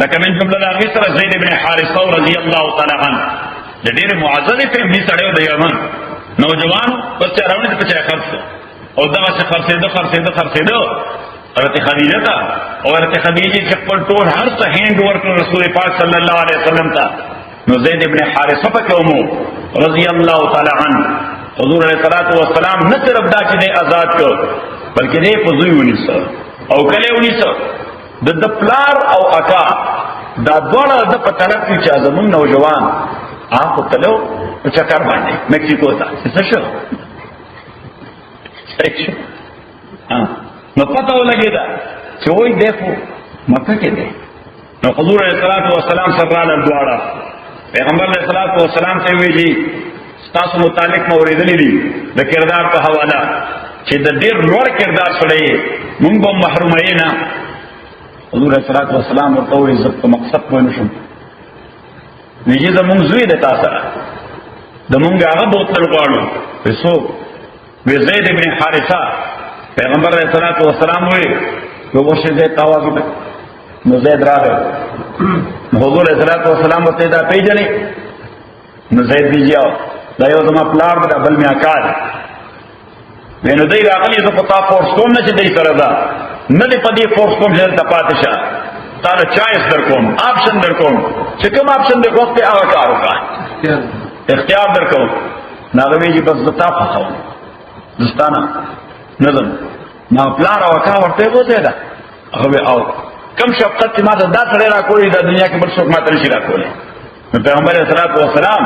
لکه من جمله د هغې سره زید بن حارثه رضی الله تعالی عنه د ډېرې معززې فیملي سړی و د یمن نوجوان بس چا راوړي ته په چا خرڅ او دغسې خرڅېده حضرت خدیجه ته او حضرت خدیجه چې خپل ټول هر څه هینډ ورکړل رسول پاک صلی الله علیه وسلم ته نو زید ابن حارثه پکې ومو رضی الله تعالی عنه حضور علیه الصلاۃ والسلام نه صرف دا چې دی آزاد کړ بلکې دی په زوی ونیسه او کله ونیسه د پلار او اکا دا دواړه د په طرف کې چې زمون نوجوان آپ تلو په چکر باندې مکسیکو ته څه شو نو پته ولګېده چې وایي دی خو مکه کې دی نو حضور علیه الصلاۃ والسلام سره راغلل دواړه پیغمبر علیه الصلاۃ والسلام ته ویلي ستاسو متعلق مو اورېدلي دي د کردار په حواله چې د ډېر لوړ کردار سړی مونږ به محروموي نه حضور علیه الصلاۃ والسلام ورته وویل زه په مقصد پوه نه شوم ویجي زمونږ زوی د تا سره د مونږ هغه بوتل غواړو وی څوک وی زید ابن حارثه پیغمبر علیه الصلاۃ والسلام وی ورشه زید ته آواز وکړ نو زید راغی نو حضور علیه الصلاۃ والسلام ورته دا پیژنې نو زید ویجي دا یو زما پلار دی بل مې اکا دی وی نو دی راغلی زه په تا فورس کوم نه چې دی سره ده نه دی په دې فورس کوم چې دلته پاتې شه تا له چایس در کوم آپشن در کوم چې کوم آپشن دی وخت دی هغه کار وکړه اختیار در کوم نو هغه ویجي بس زه تا خوښوم زه ستا نه نه ځم ما پلار او اکا ورته وځېده هغه وی او کم شفقت چې ما ته دا سړی راکولی دا دنیا کې بل څوک ما ته نشي راکولی نو پیغمبر علیه الصلاۃ والسلام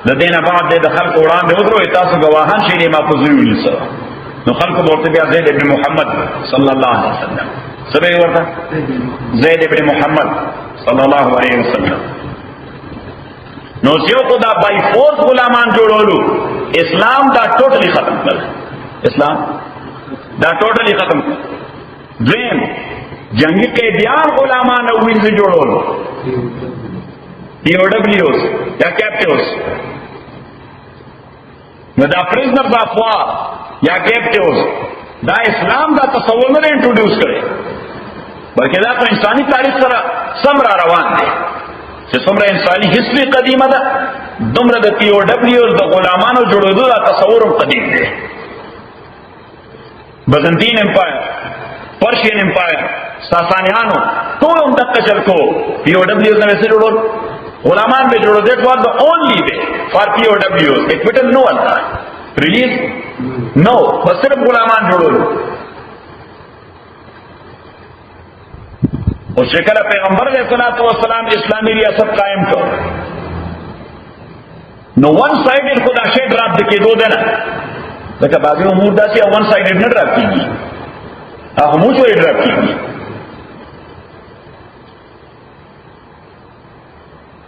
د دې نه بعد د خلکو وړاندې ودروي تاسو ګواهان شئ ما په زوی ونیسه نو خلکو ورته بیا زید ابن محمد صلی الله علیه وسلم سبې ورته زید ابن محمد صلی الله علیه وسلم نو یو کو دا بای فورس غلامان جوړولو اسلام دا ټوټلی ختم کړ اسلام دا ټوټلی ختم کړ دویم جنگی قیدیان غلامان او وینځ جوړولو POWs یا captives know the prisoners of war یا captives دا اسلام دا تصور نه انټروډیوس کړي بلکې دا په انساني تاریخ سره سم را روان دي چې څومره انساني هیستوري قدیمه ده دومره د POWs د غلامانو جوړېدو دا تصور هم قدیم دی بزنطین امپایر پرشین امپایر ساسانیانو ټول هم دقه چل کو POWs نه وسه جوړول غلامان به جوړو that was the only way for POWs acquittal no one release no بس صرف غلامان جوړول او شکل پیغمبر علیہ الصلوۃ والسلام اسلامی ریاست قائم کړ نو ون سایډډ خدا شی ډراپ دکې دو دنه لکه باقي امور داسې ون سایډډ نه ډراپ کیږي هغه مو شوی ډراپ کیږي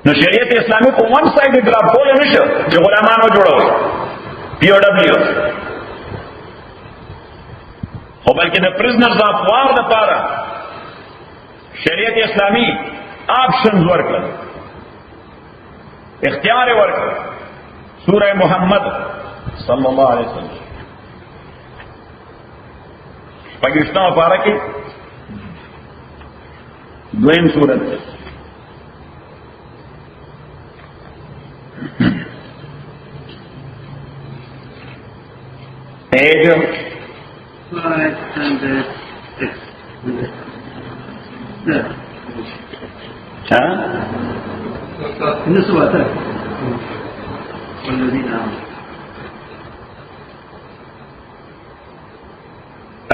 نو شریعت اسلامی کو ون سایډ ډراپ کول نشو چې غلامانو جوړوي POWs خو بلکې د پرزنرز اف وار لپاره شریعت اسلامی آپشنز ورکړل اختیار ورکړل سورہ محمد صلی الله علیه وسلم پاکستان پارا کې دویم سورت page 506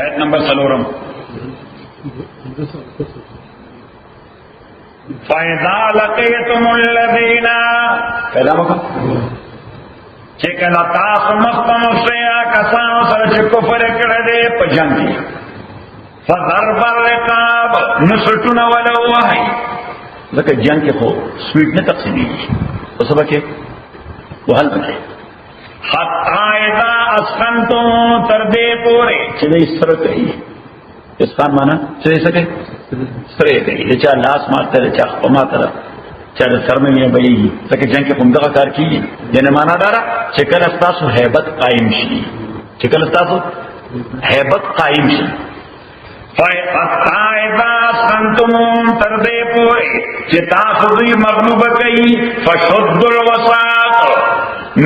آیت نمبر 3 فَإِذَا لَقِيتُمُ الَّذِينَ چې کله تاسو مخکمو شیا کسانو سره چې کفر کړی دی په جنګ کې فضرب الرقاب نسټونه ولا وای ځکه جنګ کې خو سویټ نه تقسیمېږي په سبا کې وهل پکې حتی اذا اسخنتم تر دې پورې چې دې سره کوي اسخان معنا چې دې سره سره کوي چې لاس ماته چا په ماته چا د سر مې بېږي ځکه جنګ کې کوم دغه کار کیږي یعنی معنا دا چې کله تاسو hebat قائم شي چې کله تاسو hebat قائم شي فَإِذَا سنتم تر دې پورې چې تاسو دوی مغلوب کړئ فشدوا الوثاق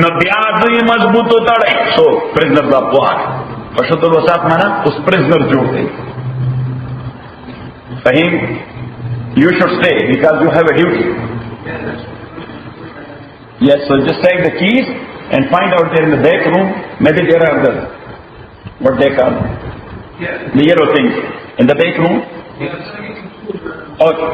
نو بیا دوی مضبوط تړئ سو پرزنر دا پوهه فشدوا الوثاق معنا اوس prisoner جوړ کړئ فهیم you should stay because you have a duty. Yes, so just take the keys and find out there in the back room, maybe there are the, what they call, the yellow things, in the back room. Okay.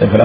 سيف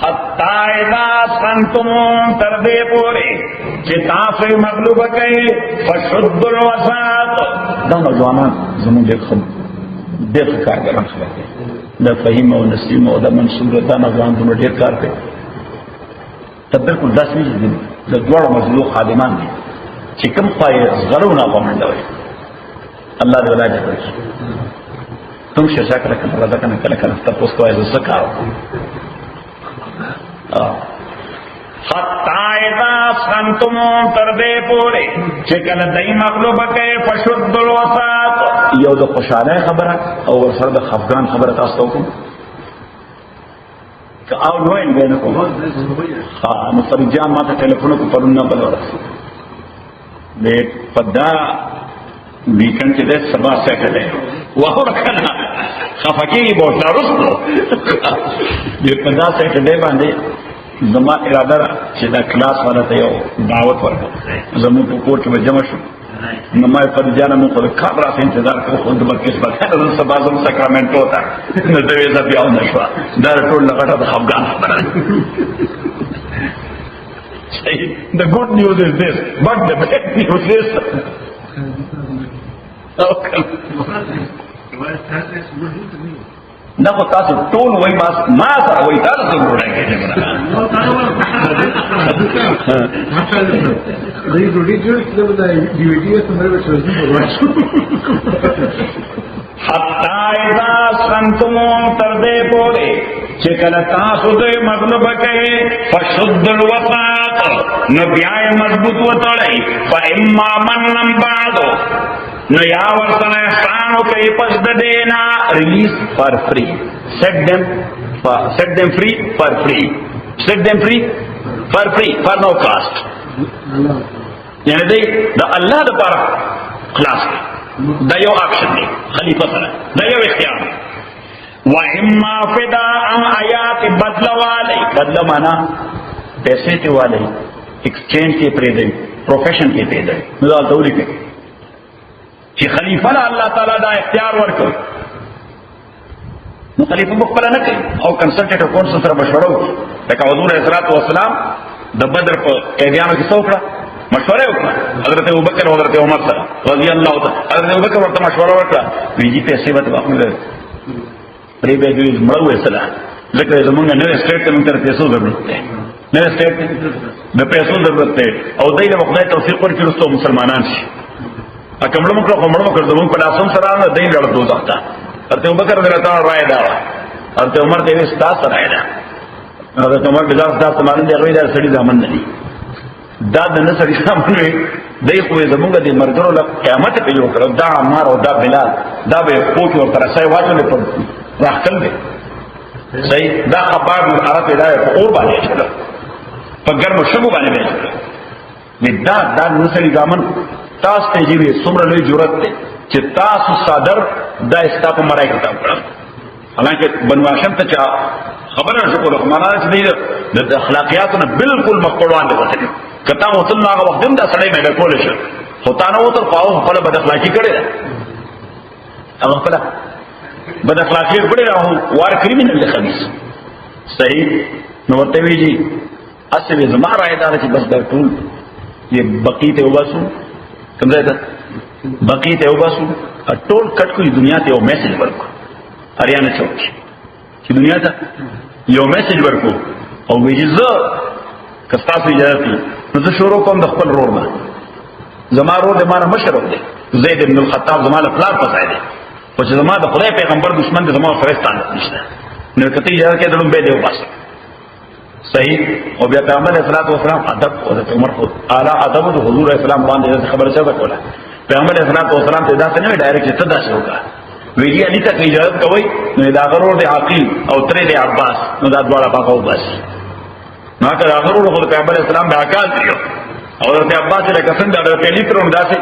حتی اذا سنتم تردے پورے چتاف مغلوب کئے فشد الوساط دا نوجوانان زمون دیر کارگران خبر دے دا فہیم و نسیم و دا منصور دا نوجوان زمون دیر کار پہ تب بالکل دس نہیں دن دا دوار مزلو خادمان دی چکم خواہ غرونا قومن دوئے اللہ دے ولا جب رکی تم ششا کرکن رضا کن کلکن تپوس کو ایزو سکاو حتی اذا سنتم تردے پورے چکل دائی مغلوب کئے فشد الوساط یو دا خوشحالہ خبرہ اور سر دا خفگان خبرہ تاستو کن کہ آو نوائن بینکو مصر جان ماتا ٹیلیفونو کو پرننا بلو رسی دے پدا ویکن کے دے سبا سیٹرڈے وہ رکھنا خفکی بہت نارسلو دے پدا سیٹرڈے باندے زما اراده را چې دا کلاس والا ته یو دعوت ورکړم زموږ په کور کې به جمع شو نو ما یې فرجانه مونږ خو د کار راسه انتظار کوو خو د بکس به نن سبا زموږ ساکرامنټو ته نو د ویزه بیا ونه شوه دا ټول نه غټه د خفګان خبره The good news is this, but the bad news is نہ کو تاسو ټول وای ما سره وای تاسو څنګه وړاندې کېږي دای ډوډۍ جوړ کړو دا ویډیو څنګه وشوځي په واشو حتی اذا سنتم تردے پورے چکل تاسو دے مغلوب کئے فشد الوساط نو بیائے مضبوط وطڑئی فاما منن بعدو نو یا ورسن احسانو کئی پس دینا release for free set them free for free set them free for free for no cost یعنی دی دا اللہ دا پارا خلاص دا یو آپشن دی خلیفہ صلی دا یو اختیار وَإِمَّا فِدَاءً آیات بدل والے بدل مانا پیسے کے والے ایکسچینج کے پریدے پروفیشن کے پریدے نظام دوری کے کہ خلیفہ اللہ تعالیٰ دا اختیار ورکو نو خلیفہ مقبلہ نکل او کنسلٹیٹ کونسل سر مشورو لکہ حضور علیہ السلام دا بدر پا قیدیانو کی سوکڑا مشورے وکړه حضرت ابوبکر او حضرت عمر سره رضی الله تعالی حضرت ابوبکر ورته مشوره وکړه ویجی پیسې به خپل پری به دوی مړ وسله ځکه زمونږ نه سټیټ ته موږ پیسو ضرورت ده نه سټیټ د پیسو ضرورت ده او دای له خدای توفیق ورکړي رسو مسلمانان شي اکمړو موږ زمونږ په لاسون سره نه دای له دوزخ ته حضرت ابوبکر رضی الله تعالی رائے دا حضرت عمر دې ستا سره رائے دا حضرت عمر دې ځا سامان دې غوې دا سړي ځامن نه دا د نصر اسلام نه دی خو زمونږ د مرګرو له قیامت په یو کړو دا عمر او دا بلال دا به پوښ ور تر ځای واچول په راخل دي صحیح دا خبر د عرب هدايه په اور باندې چلو په ګرمو شګو باندې دی دا نصر ځامن تاسو ته جیبه څومره لوی جرأت دی چې تاسو صادر دا استاپ مرای کتاب کړل حالانکه بنو هاشم ته چا خبره شو کوله معنا چې د اخلاقیاتونو بالکل مقبولان دي وته کته وصل هغه وخت هم دا سړی مې کول شي خو تا نه وته خو خپل بد اخلاقی کړی هغه خپل بد اخلاقی کړی راو وار کریمینل دی خبيث صحیح نو ورته ویجی اصل زما راي دا چې بس دا ټول یہ بقیت وباسو کوم ځای ته بقي ته وباسو ټول کټ کوي دنیا ته یو میسج ورکو هریانه چوک چې دنیا ته یو میسج ورکو او ویجه زه کستاسو اجازه نو زه شروع کوم د خپل رور نه زما رور د مانه مشرف دی زید بن الخطاب زما له پلار پسای دی او چې زما د خدای پیغمبر دشمن دی زما سره ستانه نشته نو کته اجازه کې دلم به دی وباسه صحیح او بیا پیغمبر صلی الله علیه وسلم ادب او د عمر خو اعلی ادب د حضور اسلام باندې خبره څه وکړه پیغمبر صلی الله علیه وسلم ته دا څه نه ډایرکټ ته دا څه وکړه ویلی علی ته اجازه کوي نو دا غرور دی عقیل او ترې دی عباس نو دا دواړه پاکو بس نو کله غرور خو پیغمبر اسلام به عقال دیو او د عباس له کسن دا په لیترون داسې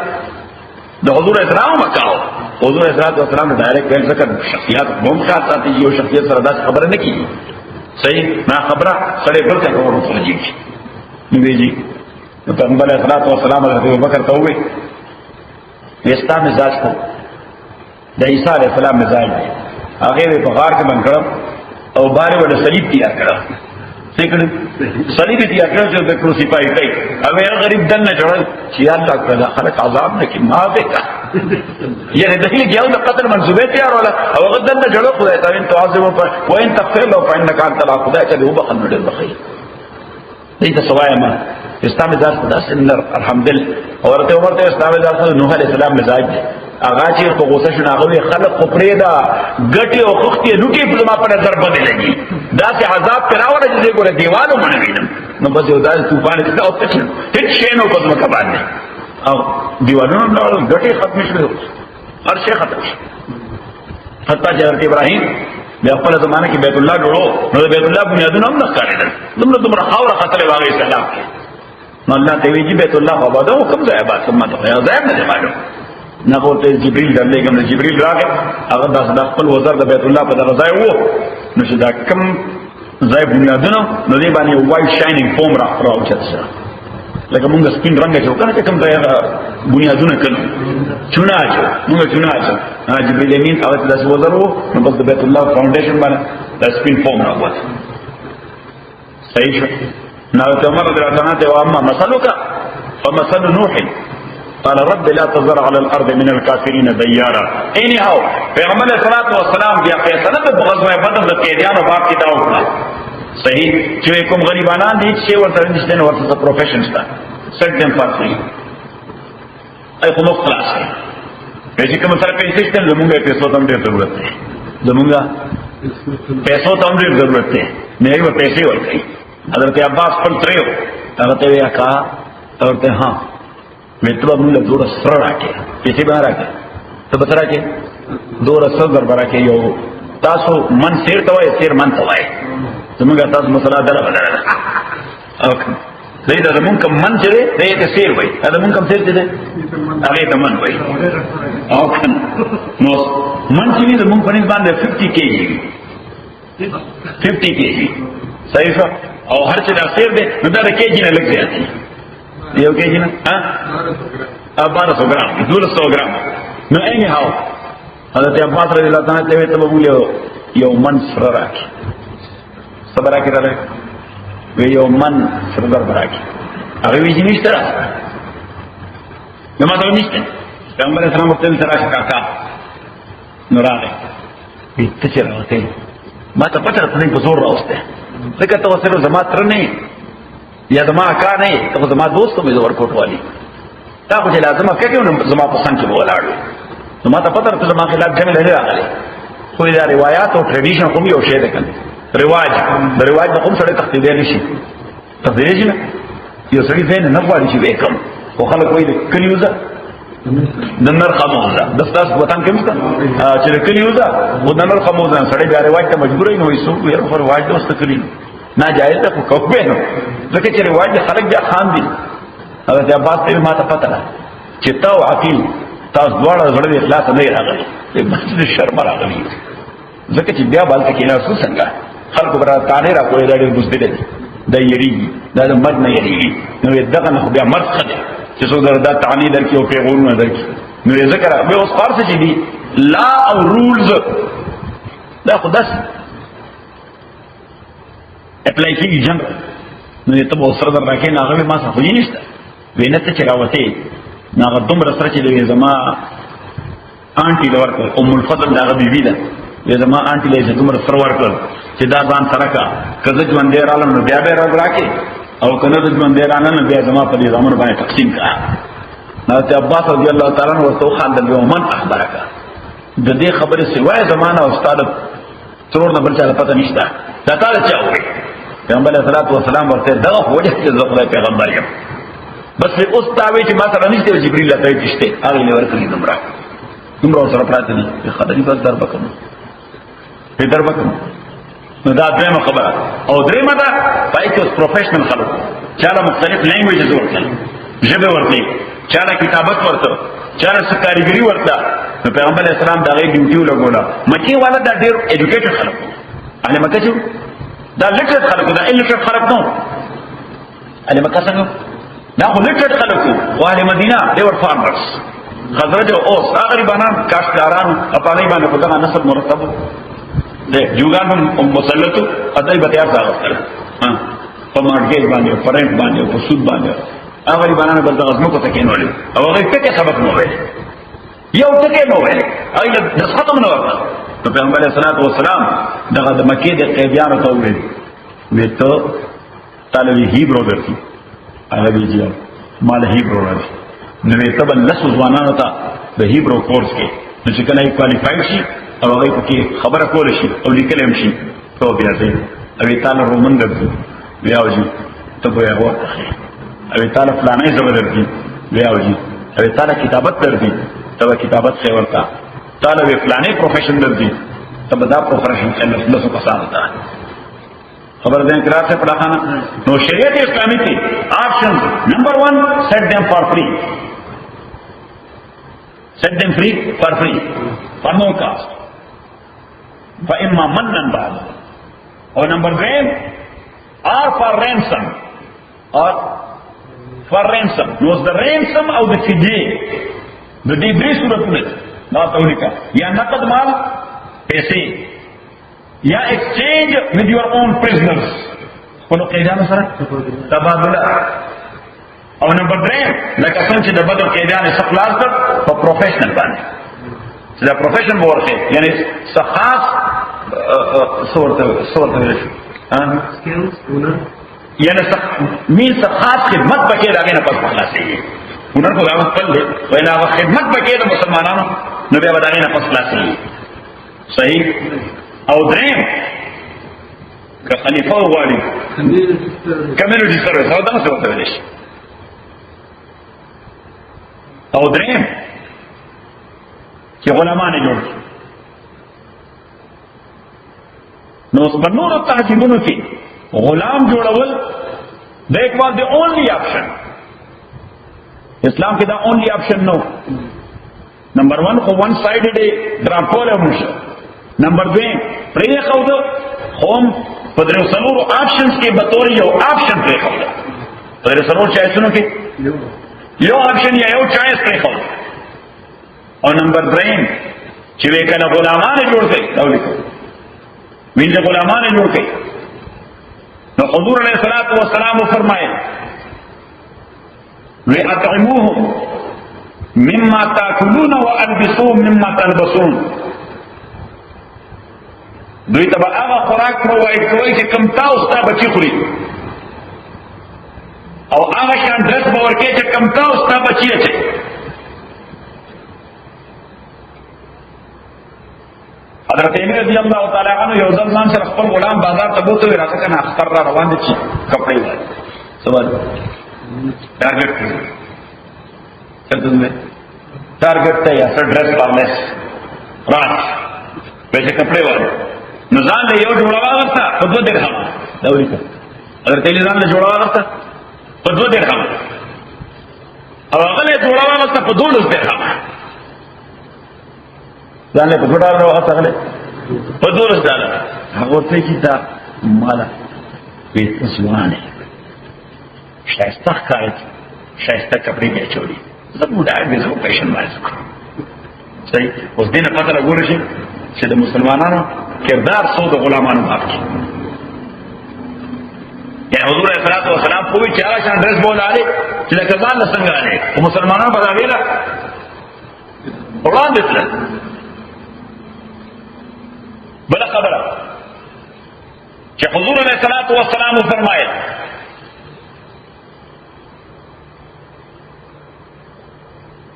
د حضور اسلام وکاو حضور اسلام ډایرکټ ویل ځکه شخصیت بم خاصه یو شخصیت سره دا خبره نه کیږي صحیح ما خبره سره بل څه کوو ته جی نو ویجی پیغمبر اسلام حضرت ابوبکر ته وی اسلام مزاج کو د عیسی علیه السلام مزاج دی هغه په غار کې باندې کړم او باره ول صلیب تیار کړم څنګه صلیب تیار کړم چې د کروسیفای کوي هغه غریب دن نه جوړل چې الله تعالی خلق عذاب نه کی ما به کا یعنی دغه یو د قتل منسوبه تیار ولا او هغه دن نه جوړو خدای تعالی تعظیم او وان تغفر له فانك انت خدای ته وبخ نو ډېر بخیر دې ته سوای ما اسلام ذات خدا سنر الحمدلله اورته ورته اسلام ذات نوح علیہ السلام مزاج دی اغا چې په غوسه شنه هغه خلق خپرې دا ګټي او خختي لوټي په ما په نظر باندې لګي دا چې عذاب پیراوړ چې ګوره دیوالو باندې وینم نو بس یو دال طوفان کې او څه هیڅ شي نو په ځمکه باندې او دیوالونو نو ګټي ختم شوه هر شي ختم شو حتی حضرت ابراهيم بیا خپل زمانه کې بیت الله جوړو نو بیت الله بنیادونه هم نه ښکارېدل دومره خاوره خطرې واغې سلام کې نو الله ته ویجی بیت الله آباد او کوم ځای آباد کوم ځای نه معلوم نه ورته جبريل درلېږم جبريل راغی هغه د خپل وزر د بیت الله په دغه ځای وو نو چې دا کوم ځای بنیادونه نو دې باندې وایټ شاینینګ فوم راوچت سره لکه مونږ سپین رنګ چې وکړه چې کوم ځای بنیادونه کړو چوناچو موږ چوناچو جبريل امین هغه د وزر وو نو بس د بیت الله فاونډیشن باندې د سپین فوم راوت صحیح شو نو ته عمر رضی الله عنه ته واما مثلک فمثل نوح قال رب لا تذر على الارض من الكافرين ديارا anyhow پیغمبر صلی الله علیه وسلم بیا فیصله په غزوه بدر د قیدیانو باب کې دا وکړه صحیح چې کوم غریبانان دي چې ورته نشته نو ورته پروفیشن شته set them for free ای کوم خلاص چې کوم سره پیسې شته زموږه پیسو ته ډېر ضرورت دی زموږه پیسو ته ډېر ضرورت دی نه یو پیسې ورکړي حضرت عباس پر تریو هغه ته یا کا ورته ها مترو موږ له دوره سره راکې پیسې به راکې ته به راکې دوره سره درباره کې یو تاسو من سیر ته وای سیر من ته وای زموږه تاسو مسله دره بدره او زید زمون کوم من چې دی ته سیر وای زمون کوم سیر چې دی هغه ته من وای او نو من چې زمون په نسبت باندې 50 kg 50 kg صحیح او هر چې دا سیر دی نو دا کېږي نه لګي یو کېږي نه ها 1200 ګرام 200 ګرام نو اینی هاو حضرت عباس رضی الله تعالی عنہ ته ویلو یو من سره راکې صبر راکې راغی وی یو من سره راکې هغه ویجی نشته نو ما ته نشته پیغمبر اسلام ورته سره کاکا نو راغی ته چې راوته ما ته پته راځي په زور راوسته ځکه ته وسره زما تر نه یا زما کا نه ته زما دوست مې زور کوټوالي تا خو چې لازمه کې نو زما په څنګه ولاړو نو ما ته پته راځي زما خلاف جمع نه راغلي خو دا روایت او ټریډیشن کوم یو شی ده کنه رواج د رواج د کوم سره تخدید نشي تخدید نه یو سړي زین نه غواړي چې وکم خو خلک وایي د کلیوزه د نر خموزه د تاسو وطن کې مسته چې د کلیوزه و د نر خموزه سړي بیا رواج ته مجبورې نه وي سو یو پر رواج د واست کلی ناجایز ده خو کوبه نو ځکه چې رواج خلک بیا خان دي هغه د عباس ته ما ته پته ده چې تا او عقیل تاسو دواړه زړه د اخلاص نه راغلي د مسجد شرم راغلي ځکه چې بیا بالته کې نه څنګه خلق برا تعالی را کوی دا ډېر بوزدل دي دا یری دا د مرګ نه یری نو دغه نه بیا مرګ خده چې څو دا تعالی درکې او پیغورونه درکې نو ذکر به اوس فارسی چې دي لا او رولز دا خداس اپلای کیږي جنگ نو ته به سره درکې نه هغه ما څه خو نشته وینته چې راوته ناغه دومره سره چې دی زما آنټي دا ورکړ ام الفضل دا بیبي ده زما آنټي له دومره سره ورکړ چې دا ځان سره کا کله ژوند دی رالم نو بیا به راکې او کنه د ژوند دی رانه نو بیا زما په دې زمون باندې تقسیم کا حضرت عباس رضی الله تعالی عنہ ورته خاندل یو من اخبارک د دې خبره سوای زمانہ استاد ترور نه بل چا پته نشته دا تعالی چا وایي پیغمبر علیه الصلاۃ والسلام ورته دا وجه چې زه پیغمبر یم بس اوس تا وی چې ما سره نشته جبرئیل ته کېشته هغه لور کړی دومره سره پراته دي خدای بس در وکم په در وکم نو دا دغه خبره او درېمه دا پای کې اوس پروفیشنل خلک چاله مختلف لینګویجز ورته ژبه ورته چاله کتابت ورته چاله سکاریګری ورته نو پیغمبر اسلام دا غي ډیوټي ولګولا مکی والا دا ډېر ایجوکیټډ خلک اله مکه چې دا لیټرټ خلک دا لیټرټ خلک نو اله مکه څنګه دا خو لیټرټ خلک او اهل مدینه they were farmers خزرج او اوس غریبانو کاشتکاران په اړه باندې په دغه نسب مرتب دي یوګان هم مسلطو ادای به تیار راغله په مارګیج باندې فرنٹ باندې په سود باندې هغه غریبانو بل دغه نو ته کېنول او هغه څه سبق نو ویل یو ټکی نو ویل هغه د ختم نو ورته نو پیغمبر علیه الصلاۃ والسلام دغه د مکې د قیدیانو ته ویل وته تعالی هیبرو درته هغه دیږي مال هیبرو راځي نو ته بل لس ځوانانو ته د هیبرو کورس کې نو چې کله یې کوالیفای شي او هغه پکې خبره کول شي او لیکل هم شي ته بیا دې او تعالی رومن درځي بیا وځي ته بیا ورته او تعالی فلانه زبر درځي بیا وځي او تعالی کتابت درځي ته کتابت څه ورته تعالی فلانه پروفیشن درځي ته دا پروفیشن الله سبحانه وتعالى خبر دیں قرار سے پڑھا خانا نو شریعت اسلامی کی option number 1 set them for free for no cost فإما منن بعد اور نمبر 2 or for ransom نو the ransom او the فدیه د دې درې صورتونه دا تولیکا یا نقد مال پیسې یا exchange with your own prisoners خپل قیدانو سره تبادله او نمبر 3 لکه څنګه چې د بدر قیدانو خلاص کړ په پروفیشنل باندې چې دا پروفیشن ورته یعنی خاص صورت skills owner یعنی مين خاص خدمت پکې راغی نه پس خلاصي ونر کو دا خپل وینا خدمت پکې د مسلمانانو نو بیا ودانې نه پس خلاصي صحیح او دریم که خلیفہ وغواړي کمیونټي سروس او دغه څه ورته ویل شي او دریم چې غلامان جوړ نو په نورو تهذیبونو کې غلام جوړول دیک واز دی اونلی آپشن اسلام کې دا اونلی آپشن نو نمبر 1 خو ون سایډډ ډراپول موشه نمبر 2 پرې خو دو هم په درو څلورو آپشنز کې به تور یو آپشن پرې خو دو په درو څلورو چایسونو کې یو آپشن یا یو چایس پرې خو او نمبر 3 چې وکړه غلامان جوړ کړي دا ولیکو وینځه غلامان جوړ کړي نو حضور علیہ الصلوۃ والسلام فرمائے وَأَطْعِمُوهُمْ مِمَّا تَأْكُلُونَ وَأَلْبِسُوهُمْ مِمَّا تَلْبَسُونَ دوی ته به هغه خوراک پرووایډ کوي چې کوم تاسو ته بچی خوري او هغه شان ډرس به ورکړي چې کوم تاسو ته بچی اچي حضرت عمر رضی اللہ تعالی عنہ یو ځان سره خپل غلام بازار ته بوته راځه کنه اختر را روان دي چې کپڑے وای سوال ټارګټ څه ټارګټ ته یا ډرس پارلس راځ به کپڑے وای نو ځان له یو جوړا ورته په 2 درهم دا ولیکه حضرت علی ځان له جوړا ورته په 2 درهم او هغه له جوړا ورته په 2 درهم ځان له په ډالر ورته غلې په 2 ډالر هغه ته کی دا مالا په ځوانه شایسته کارت شایسته کپڑے به چوری زموږ د هغه پیشن مارځو صحیح اوس دینه پته راګور شي چې د مسلمانانو کردار سو د غلامانو باندې یعنی حضور علیہ الصلوۃ والسلام کوئی چاره شان ډریس بولاله چې د کزان څنګه نه او مسلمانانو په داګه وړاندې تل. بل خبره چې حضور علیہ الصلوۃ والسلام فرمایي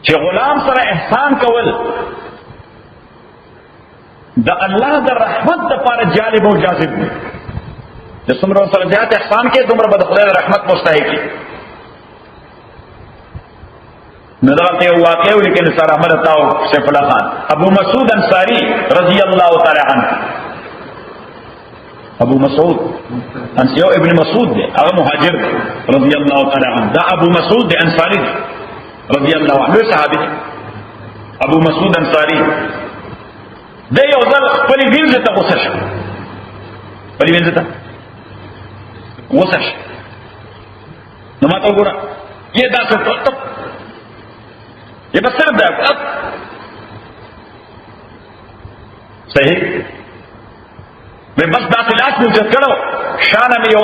چې غلام سره احسان کول د الله د رحمت لپاره جالب او جاذب دی. د څومره سره زیات احسان کې دومره به د خدای د رحمت مستحق کی. نو دا ته واقع ولیکل سره احمد تاو سیف الله خان ابو مسعود انصاری رضی الله تعالی عنہ. ابو مسعود انصاری ابن مسعود دی هغه مهاجر دی رضی الله تعالی عنہ. دا ابو مسعود دی انصاری رضی الله عنه صحابي ابو مسعود انصاری د یو ځل خپل وینځ ته غوسه شو. خپل وینځ ته غوسه شو. نو ماته وګوره یې دا څه ته یې بس سره دا صحیح مې بس دا لاس مو ځکړو شانه مې یو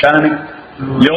شانه مې یو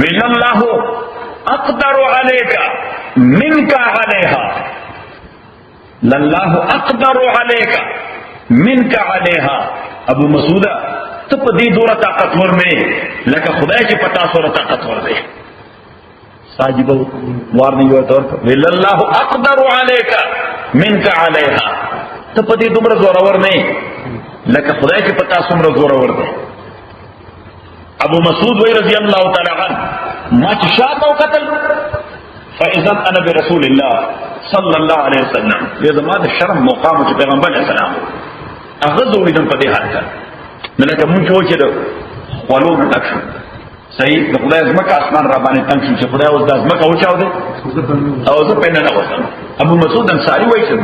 ویل الله اقدر عليك منك عليها. لله اقدر عليك منك عليها. ابو مسعود ته په دې دوره طاقتور مې لکه خدای چې پتا سره طاقتور دی. ساجب وارنی یو تور ویل الله اقدر عليك منك عليها. ته په دې دومره زورور نه لکه خدای چې پتا سره زورور دی. ابو مسعود وی رضی اللہ تعالی عنہ ما چې شاته قتل فاذا انا برسول الله صلی الله علیه وسلم. یہ زمانه شرم مقام چې پیغمبر علیه السلام هغه دوی دم په دې حال کې نه لکه مونږ چې د خپلو نقش صحیح د خدای ځمکه اسمان را باندې تنګ شي چې خدای اوس د ځمکه اوچاو دي او زه په نه وځم. ابو مسعود انصاری وایي چې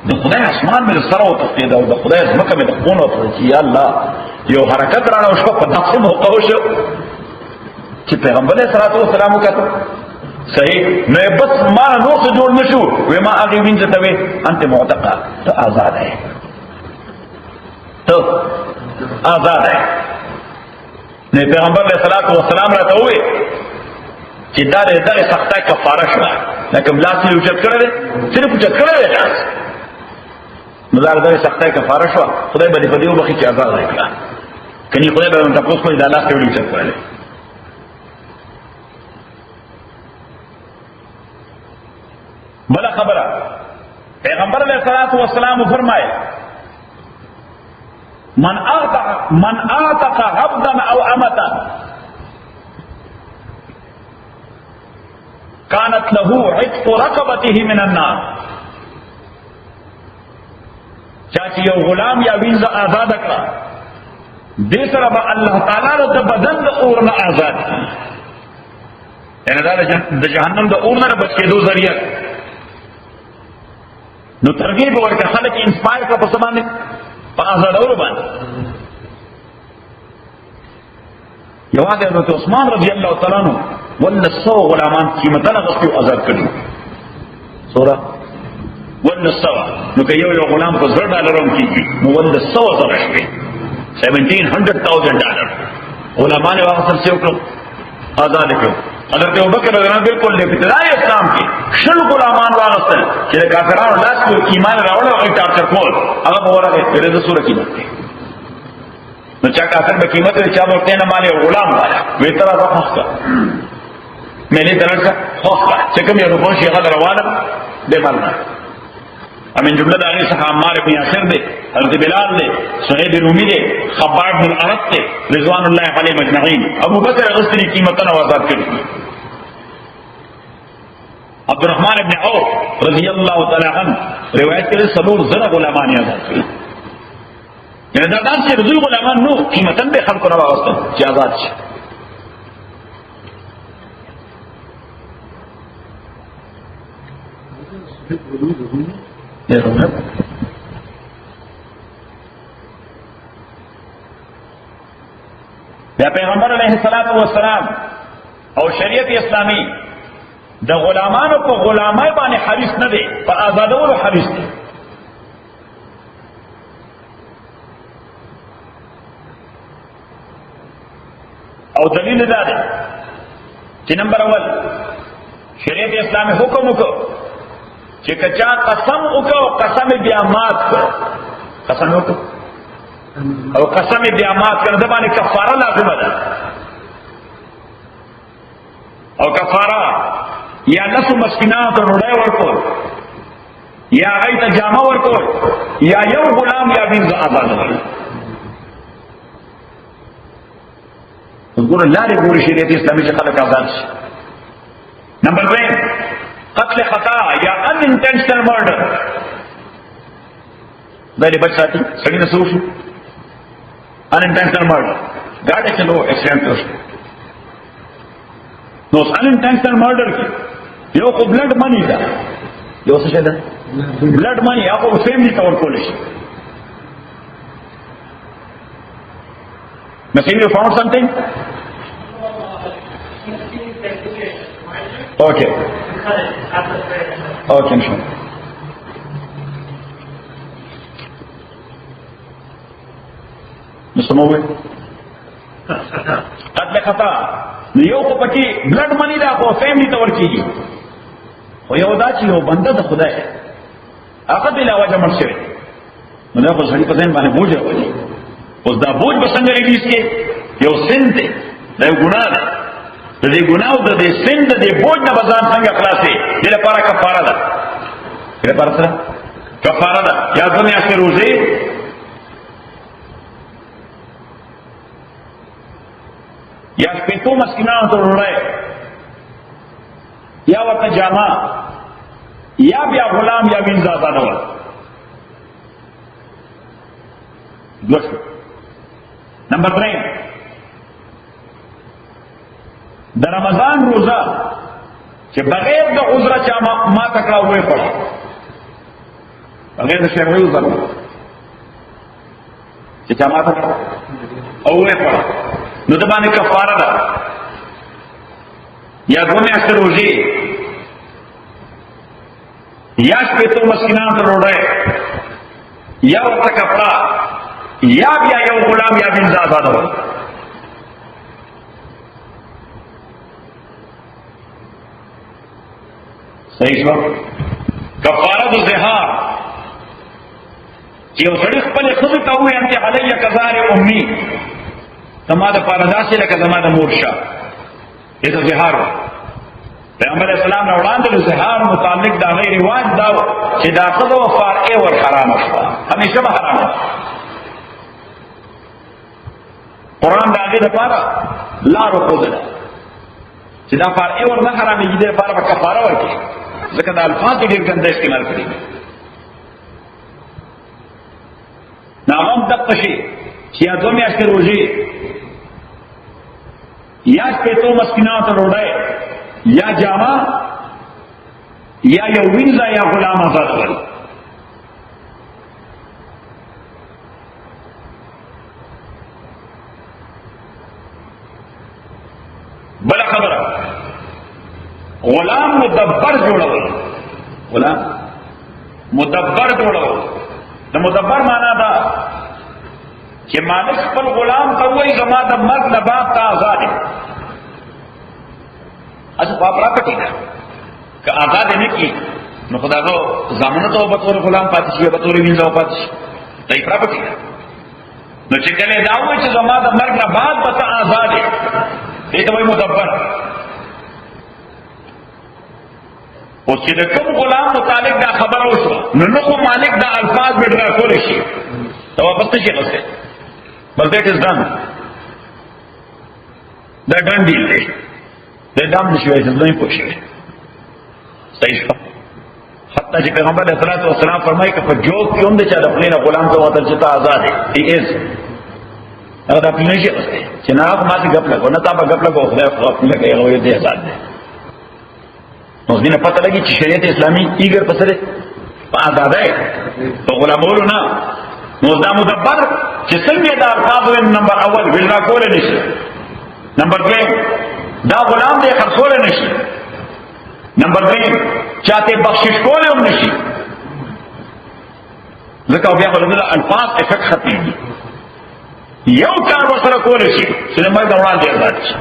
د خدای اسمان مې سره او تقید او د خدای ځمکه مې د خونه او چې یا الله یو حرکت راړو شو په دغه موقع شو چې پیغمبر علیه الصلوۃ والسلام وکړه صحیح نو بس ما نو څه جوړ نشو وې ما هغه وینځ ته وې انت معتقه ته آزاد ہے ته آزاد ہے. نه پیغمبر علیه الصلوۃ والسلام راته وې چې دا دغه سخته کفاره شو لکه بلاس یې اوچت کړل صرف اوچت کړل لاس نو دا دغه سخته کفاره شو خدای به دې په دې وبخي چې آزاد راکړه کني خدای به تاسو کو دا لاس ته وړي چې کړل. بلا خبره پیغمبر علیہ الصلوۃ والسلام فرمائے من اعتق عبدا او امتا كانت له عتق رقبته من النار. چاچی یو غلام یا وینځ آزاد کړه دې سره به الله تعالی د بدن د اور نه آزاد کړي. یعنی دا د جهنم د اور نه بچ کېدو ذریعہ. نو ترغیب ورکړه خلک انسپایر کړه په سبانه په آزادولو باندې. یوازې حضرت عثمان رضی الله تعالی عنہ ول 100 غلامان قیمتانه غوښتي آزاد کړي. سورہ ول 100 نو که یو غلام په $100 کېږي نو ول 100 زره شي $1,700,000 غلامان واغسل څه وکړو آزاد کړو. حضرت ابوبکر رضی الله عنه بالکل له ابتدای اسلام کې شل غلامان واغسل چې کافرانو لاس کې ایمان راوړل او ټارچر کول هغه به ورغه پرې د سورہ قیمت نو چا کافر به قیمت لري چا ورته نه مالي غلام والا وې تر هغه خوښه مې نه درځه خوښه چې کوم یو په شي غل روانه به مرنه. امین جمله د هغه څخه عمار بن یاسر دی حضرت بلال دی سعید رومی دی خباب بن الارت دی رضوان الله علیهم اجمعین. ابو بکر غسلی قیمتونه آزاد کړي. عبد الرحمن ابن عوف رضی الله تعالی عنہ روایت کړي سلور زره غلامان آزاد کړي. یعنی دا داسې رضوی غلامان نو قیمتن به خلکو نه واغستل چې آزاد شي. بیا پیغمبر علیہ الصلوۃ والسلام او شریعت اسلامی د غلامانو په غلامای باندې حریص نه دی، په آزادولو حریص دی. او دلیل دا دی چې نمبر اول شریعت اسلامي حکم وکړو چې کچا قسم وکړو قسم بیا مات کړ قسم وکړو او قسم بیا مات کړ د باندې کفاره لازم ده او کفاره یا لسو مسکینات روڑای ورکول یا غیت جامع ورکول یا یو غلام یا بینز آزاد ورکول گوره لاری گوری شریعت اسلامی چه خلق آزاد شي نمبر 2 قتل خطا یا unintentional murder دایلی بچ ساتی سڑی نسوشو unintentional murder گاڑی چلو ایکسیڈنٹ ہوشو نو unintentional murder کی یو خو بلڈ منی دا یو څه شه ده بلڈ منی هغه فیملی ته ورکول شي Nothing you found something? Okay. Okay, sure. Mr. Mowe? قتل خطا یو خو پکې بلډ منی دا خو فیملی ته ورکیږي خو یو دا چې یو بنده د خدای هغه بلا وجه مړ شوی نو دا خو سړي په ځین باندې بوج راوړي اوس دا بوج به څنګه ریلیز کې یو سن دی دا یو ګناه ده د دې ګناه او د دې سن د دې بوج نه بزان څنګه خلاصې دې لپاره کفاره ده دې لپاره څه کفاره ده یا ځنه اخر روزي یا شپېتو مسکینانو ته وړای یا ورته جامه یا بیا غلام یا وینځ آزادول دوست نمبر 3 د رمضان روزه چې بغیر د عذر چا ما تکړه وې پړه بغیر د شرعي عذر چې چا ما تکړه او وې پړه نو د باندې کفاره ده یا دوه اکثر روزي یا شپېتو مسکینانو ته وړای یا ورته کفاره یا بیا یو غلام یا بنز آزادول صحیح شو کفاره د زهار چې یو سړی خپل ښځې ته ووایي انت علی کزار امي زما د پاره داسې لکه زما د مور شه دې ته زهار پیغمبر اسلام نه وړاندې د زهار متعلق دا غیر رواج دا چې دا ښځه و فارعه ور حرام شوه همیشه به حرام قرآن دا هغې دپاره لارو ښودله چې دا فارعه ور نه حرامېږي دې لپاره به کفاره ورکړي ځکه دا الفاظ یې ډېر ګنده استعمال کړي نو هغه هم دقه شي چې یا دوه میاشتې روژې یا شپېتو مسکینانو ته ډوډۍ یا جامه یا یو وینځه یا غلام آزاد کړل بله خبره غلام مدبر جوړول غلام مدبر جوړول د مدبر معنا دا چې مالک خپل غلام ته وایي زما د مرګ نه بعد ته آزاد یې اصل په پراپټي ده که آزاد نه کی نو خدایو زمانه ته به تور غلام پاتې شي به تور وینځو پاتې شي دای پراپټي ده نو چې کله دا وایي چې زما د مرګ نه بعد به ته آزاد یې دې ته وایي مدبر او چې د کوم غلام متعلق دا خبره وشوه نو خو مالک دا الفاظ به ډرا کول شي ته واپس شي غوسه but that is done the done deal دی دا دام نشوي چې دوی پوښي صحیح شو حتی چې پیغمبر علیه الصلاۃ والسلام فرمایي چې په جوړ کې هم د چا د خپل غلام ته وتل چې ته آزاد دی ایز هغه د خپل نشي غوسه چې نه هغه ماته غپ لګو نه تا به غپ لګو خدای خپل لګي هغه دې آزاد دی نو دینه پته لګي چې شریعت اسلامي ایګر پسره په آزادۍ په غلامولو نه نو دا مدبر چې څنګه دا الفاظ نمبر اول ویلا کول نشي نمبر 2 دا غلام دې خرڅول نشي نمبر 3 چاته بخشش کول هم نشي ځکه بیا ولله الفاظ افق ختمي یو کار ورسره کولی شي چې د مرګ نه وړاندې آزاد شي،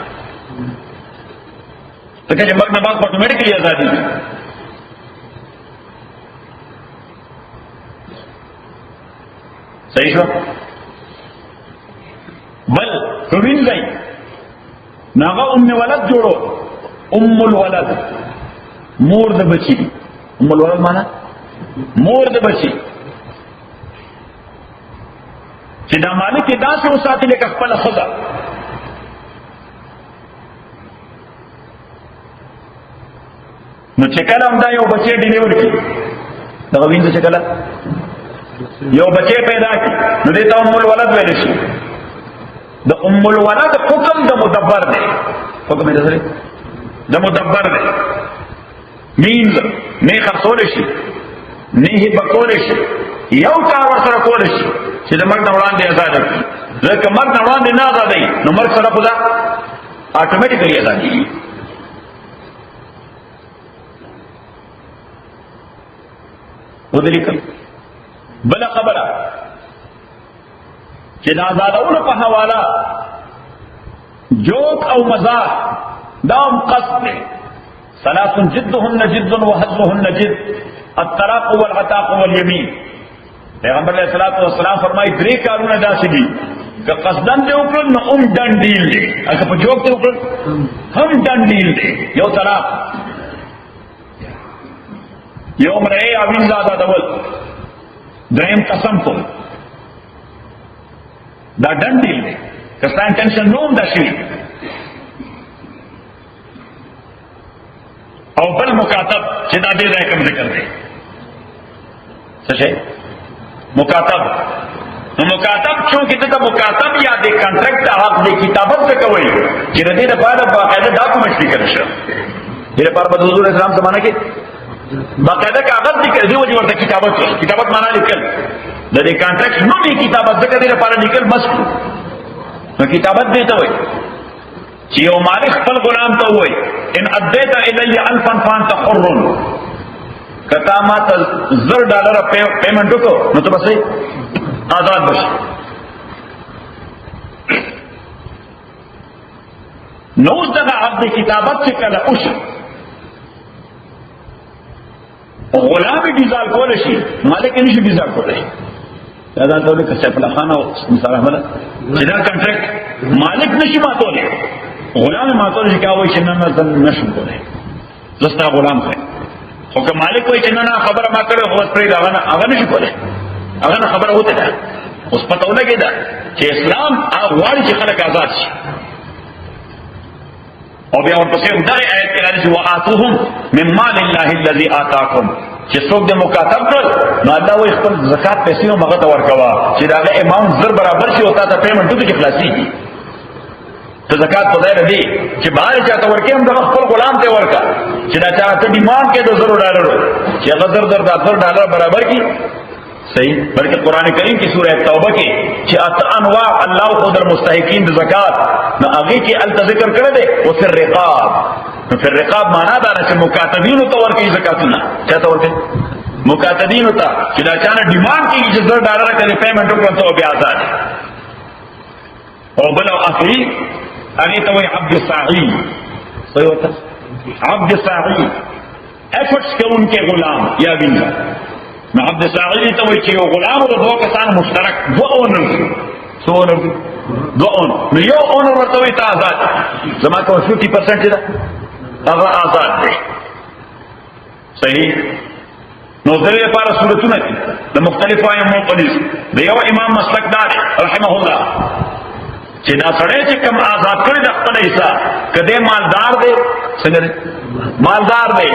ځکه چې مرګ نه بعد اټومیټیکلي ازادي وي. صحیح شو؟ بل وینځئ ناغه ام ولد جوړو، ام الولد مور د بچی، ام الولد معنا مور د بچی، چې دا مالک داسې وساتي لکه خپله ښځه. نو چې کله هم دا یو بچی ډیلیور کړي، دغه وینځه چې کله یو بچی پیدا کړي نو دې ته ام الولد ویل شي. د ام الولد حکم د مدبر دی، حکم یې سره د مدبر دی. مینز نه خرڅول شي، نه یې بکول شي، یو کار ورسره کول شي چې د مرګ نه وړاندې آزاد کړي. ځکه مرګ نه وړاندې نه آزادوي نو مرګ سره خو دا اټومیټیکلي آزادېږي. ودلیکل بله خبره چې د آزادولو په حواله جوک او مزاح دا هم قصد دی. ثلاث جدهن جد وهزهن جد، الطلاق والعتاق والیمین. پیغمبر علیہ الصلوۃ والسلام فرمایي درې کارونه داسې دي که قصدن دې وکړل نو هم ډن ډیل دی، که په جوک دې وکړل هم ډن ډیل دی. یو طلاق، یو مرئ اوینځ آزادول، دریم قسم کول، دا ډن ډیل دی که ستا انټنشن نو هم دا شوي. او بل مکاتب چې دا دې ځای کوم ذکر دی څه شی مکاتب. نو مکاتب چونکې دته مکاتب یا د کانټریکټ حق د کتابت څه کوي چې د دې لپاره باقاعده ډاکومنټ لیکل شي. دې لپاره په حضور اسلام زمانه کې باقاعده کاغذ لیکل دی، وجه ورته کتابت، کتابت معنا لیکل د دې کانټریکټ نو می کتابت ځکه دې لپاره لیکل مسکو. نو کتابت دې ته وایي چې یو مالک خپل غلام ته وایي ان ادیت الی الفا فانت حر، کتا ما ته $10 پیمنٹ وکړو نو ته بس آزاد بشي. نو اوس دغه عقد کتابت چې کله وشي غلام ډیزال کول شي، مالک یې نشي ډیزال کولی. دا ټول کې سیف الله خان او مصالح ولا چې دا کانټریکټ مالک نشي ماتولی، غلام ماتولی چې کاوي چې نه نشم کولی زستا غلام خو. خو که مالک وایي چې نه خبره ما کړې خو پرې هغه نشي کولی، هغه نه خبره وته ده. اوس پته ولګېده چې اسلام غواړي چې خلک آزاد شي. او بیا ورپسې دغه آیت کې راځي وآتوهم من مال الله الذي آتاکم، چې څوک د مکاتب کړ نو الله وایي خپل زکات پیسې هم هغه ته ورکوه چې د هغه اماونټ زر برابر شي او تا ته پیمنټ وکړي چې خلاصېږي. ته زکات په ځای دی چې بهر چا ته ورکې هم دغه خپل غلام ته ورکړه چې دا چا ته ډیمانډ کې د $100 چې هغه $10 برابر کړي. صحیح. بلکې قرآن کریم کی سورہ توبہ کې چې اته انواع الله خود المستحقین د زکات نو هغه کې ال ذکر کړی دی او فی الرقاب. نو فی الرقاب معنا دا چې مکاتبین ته ورکړي زکاتونه، چاته ورکړي مکاتبین ته چې دا چانه ډیمانډ کېږي چې $10 کړي پیمنټ وکړي ته بیا آزاد. او بل او اخری هغه ته وایي عبد الساعی. صحیح وته عبد الساعی افټس کوونکې غلام یا وینځه. نو عبد الساعی ته وایي چې یو غلام او دوه کسان مشترک دوه اونر دوه اونر نو یو اونر ورته وایي ته آزاد، زما کوم 50% ده هغه آزاد دی. صحیح. نو دغه لپاره صورتونه دي د مختلفو ائمو په نس د یو امام مسلک دار رحمه الله چې دا سړی چې کوم آزاد کړی د خپل حصہ کده مالدار دی، څنګه مالدار دی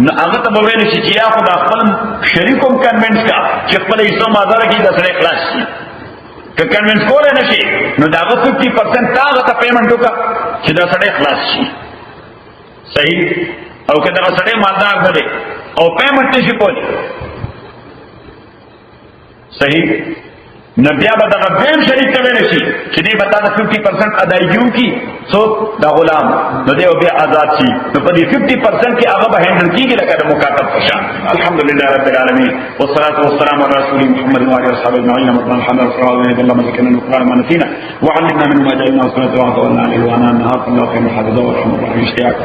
نو هغه ته به ویل شي چې یا خو د خپل شریکوم کنوینس کا چې خپل حصہ مازار کې د سړی خلاص شي. که کنوینس کولای نشي نو دا 50% تا هغه ته پیمنټ وکړه چې دا سړی خلاص شي. صحیح. او که دا سړی مالدار دی او پیمنټ نشي کولی، صحیح، نبیا به دغه دیم شریک ته ویل شي چې دې به تا د 50% ادایګیو کی څوک دا غلام نو دې بیا آزاد شي نو په دې 50% کې هغه به هندل کیږي لکه د مکاتب په شان. الحمدلله رب العالمین والصلاه والسلام على رسول محمد وعلى اله وصحبه اجمعين. اللهم الحمد لله اللهم ذكرنا القران ما نسينا وعلمنا منه ما جهلنا وسنه وتولنا عليه وانا نهار الله خير حفظه ورحمه الله اشتياق